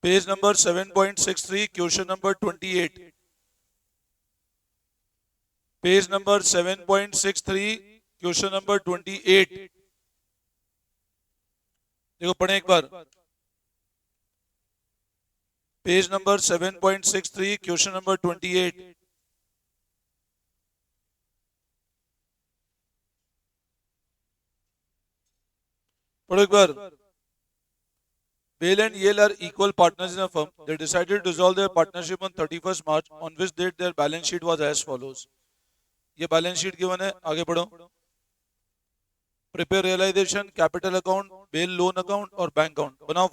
Page number 7.63, question number 28। Page number 7.63, question number 28। देखो पढ़े एक बार। Page number 7.63, question number 28। पढ़ो एक बार। Bale and Yale are equal partners in a firm. They decided to dissolve their partnership on 31st March, on which date their balance sheet was as follows. ये balance sheet given है, आगे बढ़ो। Prepare realisation, capital account, Bell loan account और bank account. बनाओ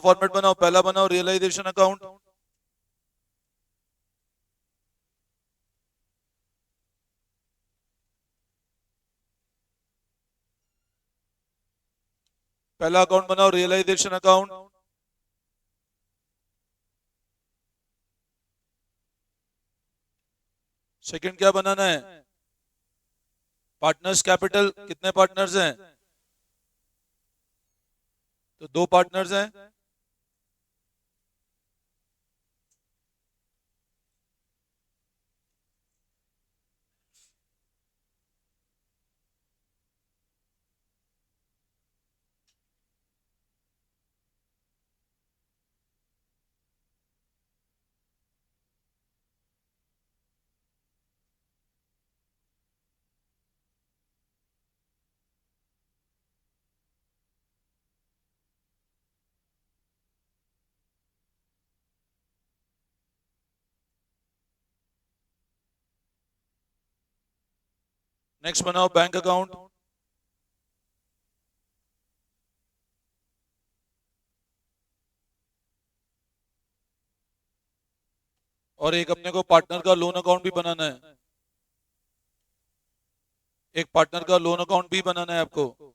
format, बनाओ। पहला बनाओ realisation account. पहला अकाउंट बनाओ रियलाइजेशन अकाउंट। सेकंड क्या बनाना है? Partners capital. कितने पार्टनर्स हैं? तो दो पार्टनर्स हैं। नेक्स्ट बनाओ बैंक अकाउंट। और एक अपने को पार्टनर का लोन अकाउंट भी बनाना है। एक पार्टनर का लोन अकाउंट भी बनाना है आपको।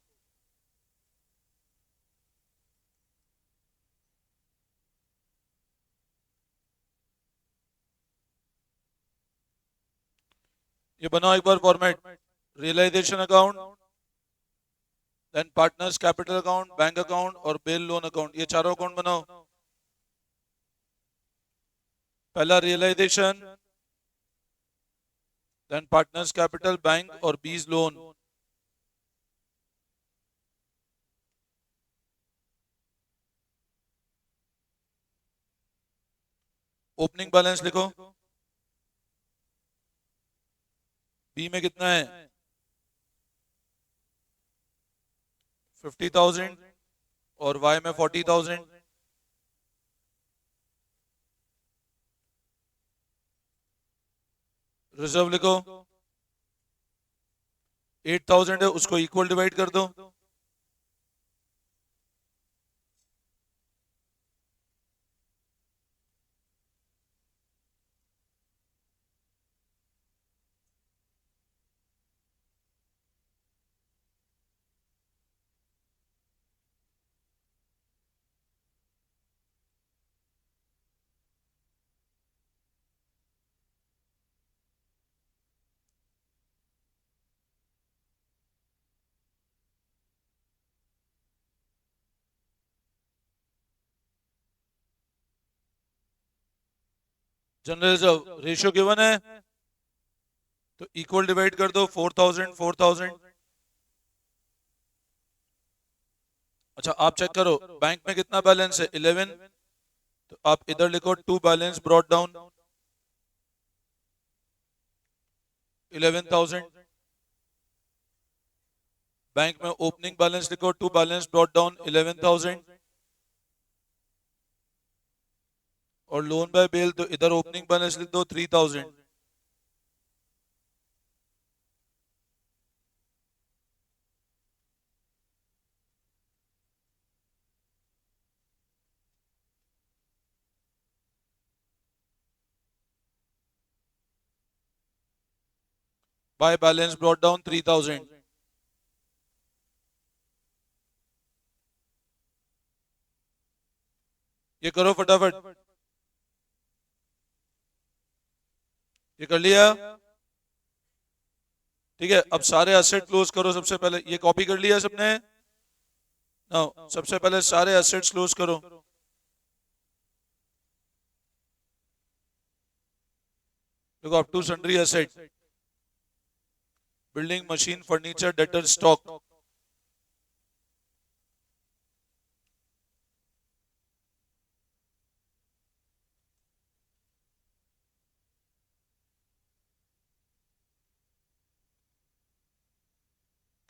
ये बनाओ एक बार format. Realisation account, then partners capital account, bank account और बेल लोन अकाउंट। ये चारों अकाउंट बनाओ। पहला realisation, then partners capital, bank और बीज लोन। ओपनिंग बैलेंस लिखो। बी में कितना है? 50,000 और वाई में 40,000। रिजर्व लिखो। 8,000 है, उसको इक्वल डिवाइड कर दो। जनरल रिजर्व रेशियो गिवन है, तो इक्वल डिवाइड कर दो। 4,000 4,000। अच्छा आप चेक करो बैंक में कितना बैलेंस है? 11। तो आप इधर लिखो to balance brought down 11,000। Bank में ओपनिंग बैलेंस लिखो टू बैलेंस ब्रॉट डाउन 11,000। और लोन बाय बेल तो इधर ओपनिंग बैलेंस लिख दो 3,000। By balance brought down 3,000। ये करो फटाफट। ये कर लिया? ठीक है, अब सारे एसेट क्लोज करो। सबसे पहले ये कॉपी कर लिया सबने? नाउ सबसे पहले सारे एसेट्स क्लोज करो. देखो up to sundry asset, building, machine, furniture, debtor, stock.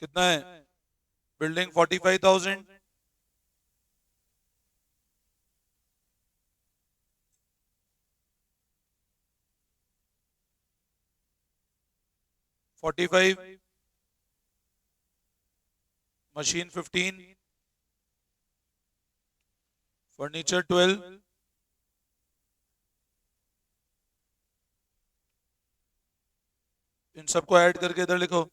कितना है? बिल्डिंग 45,000, $45, मशीन 15, फर्नीचर 12, इन सबको ऐड करके इधर लिखो.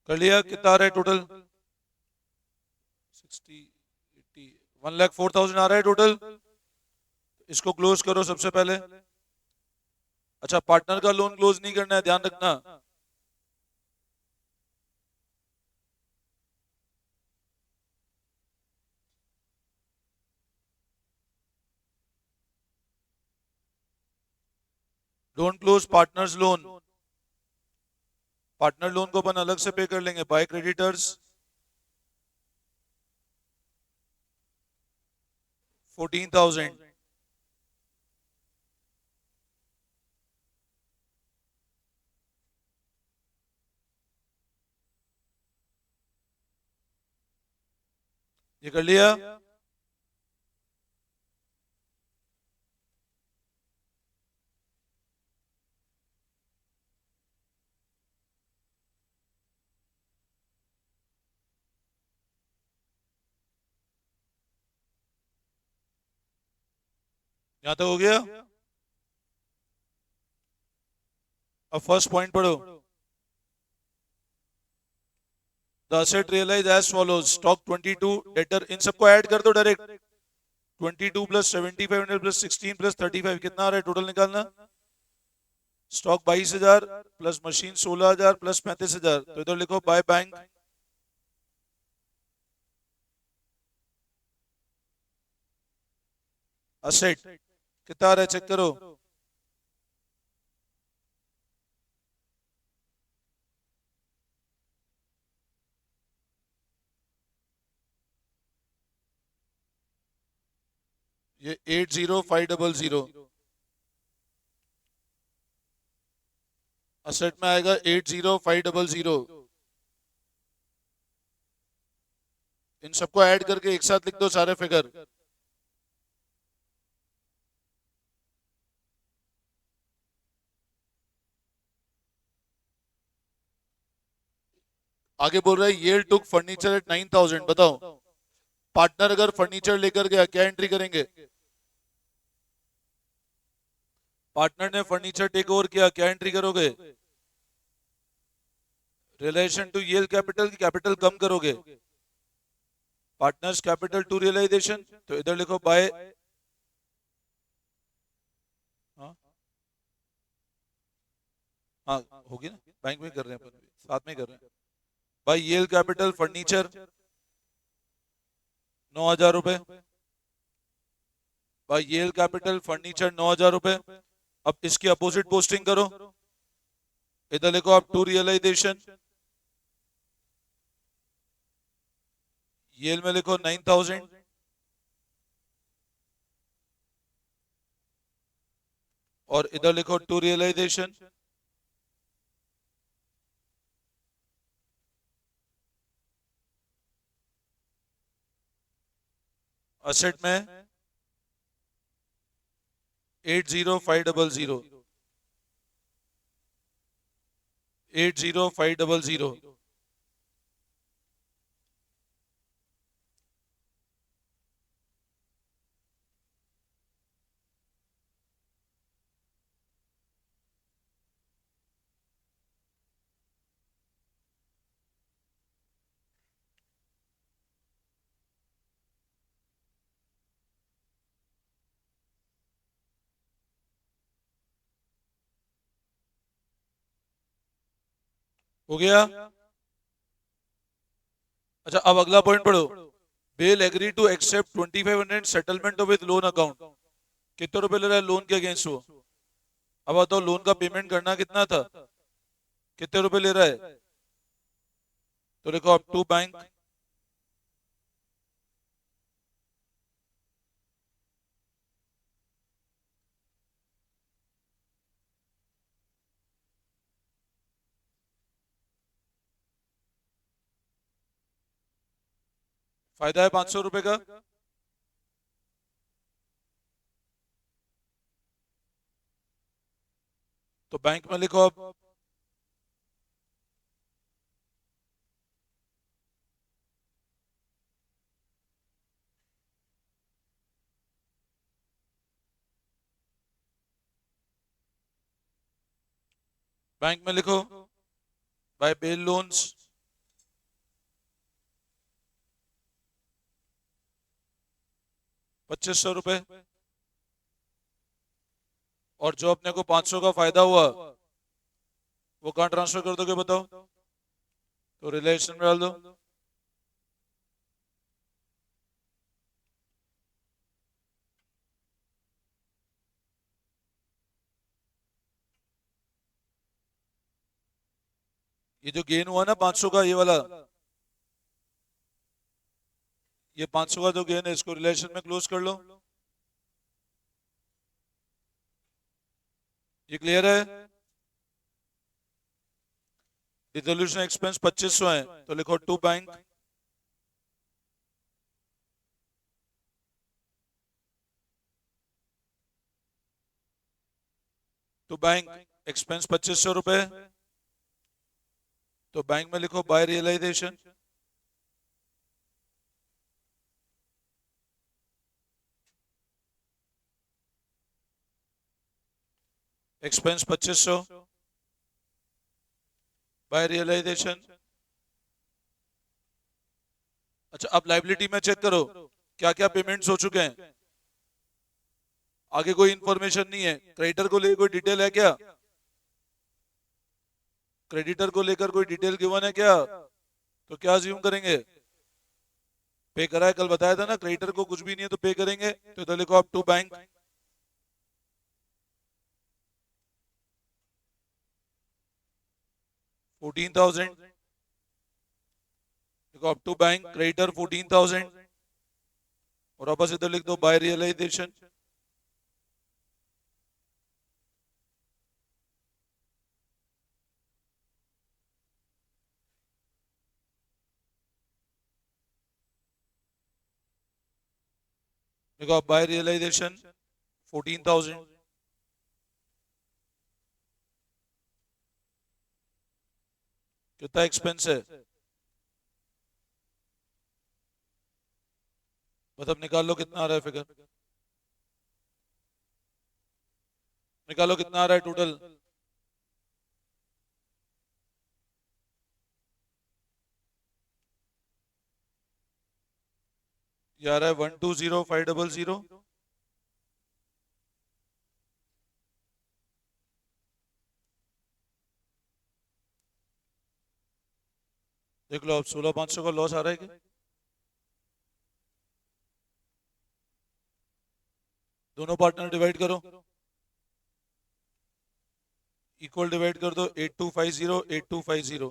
कर लिया? कितना आ रहा है टोटल? 60, 80, 1,04,000 आ रहा है टोटल. इसको क्लोज करो सबसे पहले. अच्छा, पार्टनर का लोन क्लोज नहीं करना है, ध्यान रखना. Don't close partners loan. Partner loan को अपन अलग से पे कर लेंगे. By creditors 14,000. ये कर लिया? यहां तक हो गया? अब फर्स्ट पॉइंट पढ़ो. The asset realise as follows. Stock 22, debtor, इन सबको ऐड कर दो डायरेक्ट. 22 प्लस 7,500 प्लस 16 प्लस 35 कितना आ रहा है टोटल निकालना. Stock 22,000 plus machine 16,000 plus 35,000. तो इधर लिखो बाय बैंक असेट. कितना आ रहा है चेक करो. ये 80,500. असेट में आएगा 80,500. इन सबको ऐड करके एक साथ लिख दो सारे फिगर. आगे बोल रहा है येल टुक फर्नीचर एट 9,000. बताओ, पार्टनर अगर फर्नीचर लेकर गया क्या एंट्री करेंगे? पार्टनर ने फर्नीचर टेक ओवर किया, क्या एंट्री करोगे? रिलेशन टू येल कैपिटल की कैपिटल कम करोगे. Partners capital to realisation. तो इधर लिखो बाय. हाँ हाँ, होगी ना, बैंक में कर रहे हैं अपन भी, साथ में कर रहे हैं. बाय येल कैपिटल फर्नीचर 9,000 रुपए. बाय येल कैपिटल फर्नीचर 9,000 रुपए. अब इसकी अपोजिट पोस्टिंग करो. इधर लिखो आप टू रियलाइजेशन. येल में लिखो 9,000 और इधर लिखो टू रियलाइजेशन. असेट में 80,500. 80,500. हो गया। अच्छा, अब अगला पॉइंट पढ़ो। Bell agree to accept 2500 settlement with loan account. कितने रुपए ले रहा है लोन के अगेंस्ट वो? अब बताओ लोन का पेमेंट करना कितना था, कितने रुपए ले रहा है? तो देखो अब टू बैंक, फायदा है 500 रुपए का। तो बैंक में लिखो अब, बैंक में लिखो बाय बेल लोन्स 2500 रुपए। और जो अपने को 500 का फायदा हुआ वो कहाँ ट्रांसफर कर दोगे बताओ? तो रिलेशन में डाल दो। ये जो गेन हुआ ना 500 का, ये वाला, ये 500 का जो गेन है इसको रिलेशन में क्लोज कर लो। ये क्लियर है? रिजोल्यूशन एक्सपेंस 2500 है तो लिखो to bank, to bank expense 2500 रुपए। तो बैंक में लिखो by realisation, expense 2500 by realisation. अच्छा, अब लाइबिलिटी में चेक करो क्या क्या पेमेंट्स हो चुके हैं। आगे कोई इंफॉर्मेशन नहीं है, क्रेडिटर को लेकर कोई डिटेल है क्या? क्रेडिटर को लेकर कोई डिटेल गिवन है क्या? तो क्या अज्यूम करेंगे? पे करा है, कल बताया था ना, क्रेडिटर को कुछ भी नहीं है तो पे करेंगे। तो इधर लिखो आप टू बैंक, 14,000। देखो अब टू बैंक क्रेडिटर 14,000 और वापस इधर लिख दो बाय रियलाइजेशन। देखो अब बाय रियलाइजेशन 14,000। कितना एक्सपेंस है? मतलब निकाल लो कितना आ रहा है फिगर, निकालो कितना आ रहा है टोटल। ये आ रहा है 120,500। देख लो अब 16,500 का लॉस आ रहा है क्या? दोनों पार्टनर डिवाइड करो, इक्वल डिवाइड कर दो 8250 8250।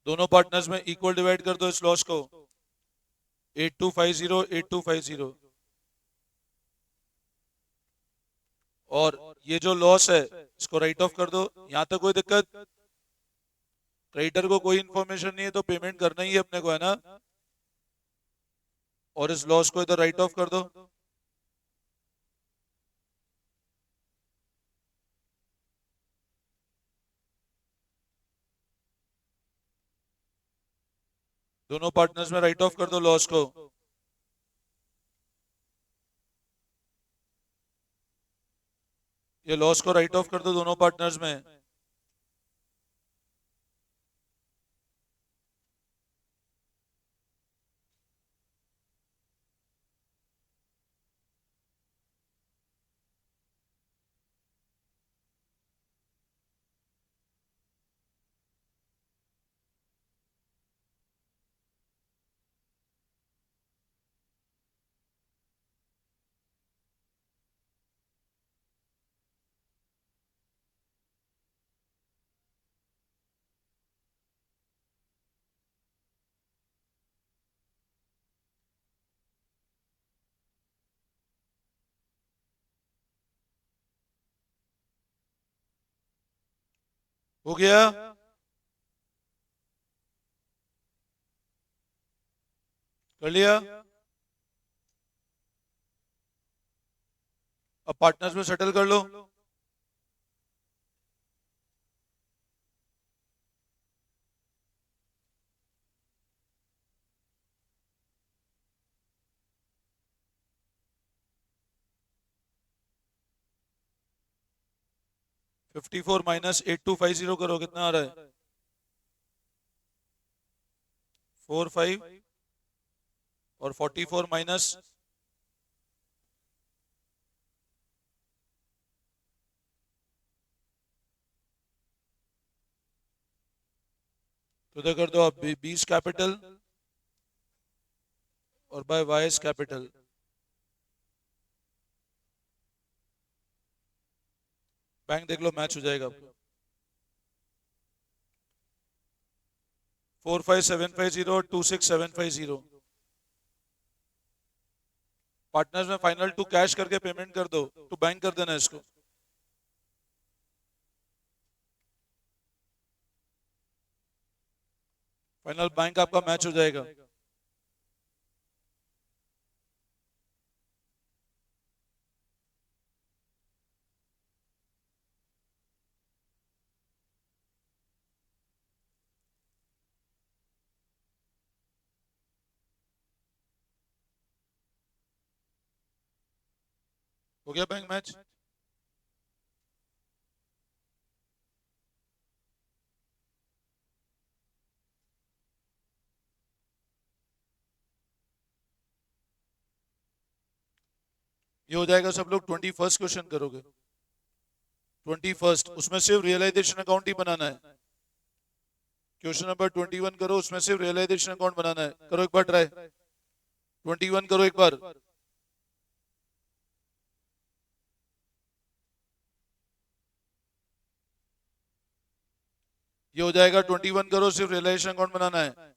दोनों पार्टनर्स में इक्वल डिवाइड कर दो इस लॉस को, 8250 8250। और ये जो लॉस है इसको राइट ऑफ कर दो। यहां तक कोई दिक्कत? क्रेडिटर को कोई इन्फॉर्मेशन नहीं है तो पेमेंट करना ही है अपने को, है ना? और इस लॉस को इधर राइट ऑफ कर दो। दोनों पार्टनर्स में राइट ऑफ कर दो लॉस को। ये लॉस को राइट ऑफ कर दो दोनों पार्टनर्स में। हो गया? कर लिया? अब पार्टनर्स में सेटल कर लो। $54 माइनस 8250 करो, कितना आ रहा है? 45 और 44 माइनस तो इधर कर दो आप 20 कैपिटल और बाय वाइस कैपिटल। बैंक देख लो, मैच हो जाएगा आपको। 45750 और 26750। पार्टनर्स में फाइनल टू कैश करके पेमेंट कर दो, टू बैंक कर देना इसको। फाइनल बैंक आपका मैच हो जाएगा। हो गया बैंक मैच? ये हो जाएगा सब लोग। 21st क्वेश्चन करोगे? 21st, उसमें सिर्फ रियलाइजेशन अकाउंट ही बनाना है। क्वेश्चन नंबर 21 करो, उसमें सिर्फ रियलाइजेशन अकाउंट बनाना है। करो एक बार ट्राई। 21 करो एक बार। ये हो जाएगा। 21 करो, सिर्फ रियलाइजेशन अकाउंट बनाना है।